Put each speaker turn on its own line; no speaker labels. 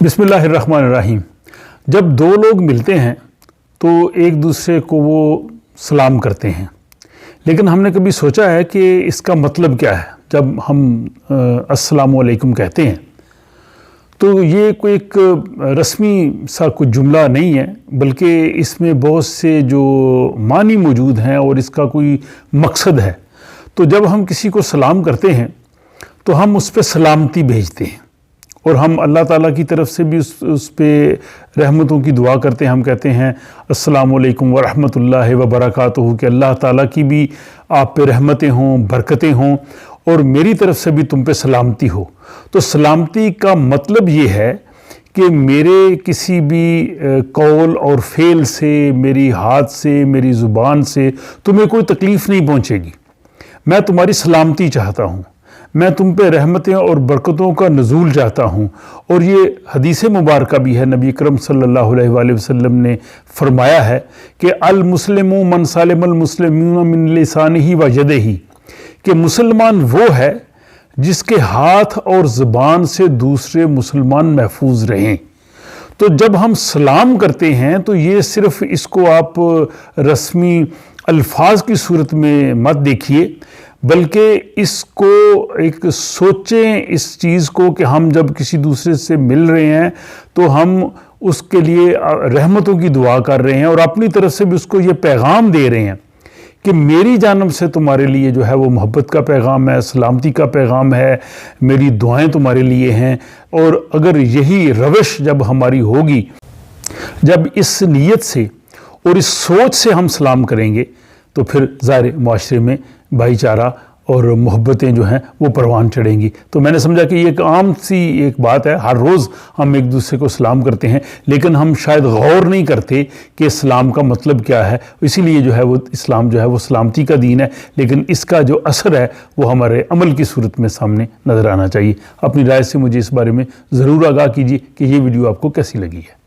बिस्मिल्लाहिर्रहमानिर्रहीम। जब दो लोग मिलते हैं तो एक दूसरे को वो सलाम करते हैं, लेकिन हमने कभी सोचा है कि इसका मतलब क्या है। जब हम अस्सलामु अलैकुम कहते हैं तो ये कोई एक रस्मी सा कोई जुमला नहीं है, बल्कि इसमें बहुत से जो मानी मौजूद हैं और इसका कोई मकसद है। तो जब हम किसी को सलाम करते हैं तो हम उस पर सलामती भेजते हैं और हम अल्लाह ताला की तरफ से भी उस पे रहमतों की दुआ करते हैं। हम कहते हैं अस्सलामु अलैकुम व रहमतुल्लाहि व बरकातुहू कि अल्लाह ताला की भी आप पे रहमतें हों, बरकतें हों और मेरी तरफ से भी तुम पे सलामती हो। तो सलामती का मतलब ये है कि मेरे किसी भी कौल और फ़ेल से, मेरी हाथ से, मेरी ज़ुबान से तुम्हें कोई तकलीफ़ नहीं पहुँचेगी। मैं तुम्हारी सलामती चाहता हूँ, मैं तुम पे रहमतें और बरकतों का नज़ूल चाहता हूँ। और ये हदीस मुबारका भी है, नबी अकरम सल्लल्लाहु अलैहि वसल्लम ने फरमाया है कि अल मुस्लिमु मन सलिमल मुस्लिमून मिन लिसानिही व यदिही, कि मुसलमान वो है जिसके हाथ और ज़ुबान से दूसरे मुसलमान महफूज रहें। तो जब हम सलाम करते हैं तो ये सिर्फ़ इसको आप रस्मी अल्फाज की सूरत में मत देखिए, बल्कि इसको एक सोचें इस चीज़ को कि हम जब किसी दूसरे से मिल रहे हैं तो हम उसके लिए रहमतों की दुआ कर रहे हैं और अपनी तरफ से भी उसको ये पैगाम दे रहे हैं कि मेरी जानब से तुम्हारे लिए जो है वो मोहब्बत का पैगाम है, सलामती का पैगाम है, मेरी दुआएं तुम्हारे लिए हैं। और अगर यही रविश जब हमारी होगी, जब इस नीयत से और इस सोच से हम सलाम करेंगे तो फिर ज़ाहिर माशरे में भाईचारा और मोहब्बतें जो हैं वो परवान चढ़ेंगी। तो मैंने समझा कि ये एक आम सी एक बात है, हर रोज़ हम एक दूसरे को सलाम करते हैं, लेकिन हम शायद गौर नहीं करते कि इस्लाम का मतलब क्या है। इसीलिए जो है वो इस्लाम जो है वो सलामती का दीन है, लेकिन इसका जो असर है वो हमारे अमल की सूरत में सामने नज़र आना चाहिए। अपनी राय से मुझे इस बारे में ज़रूर आगाह कीजिए कि ये वीडियो आपको कैसी लगी है।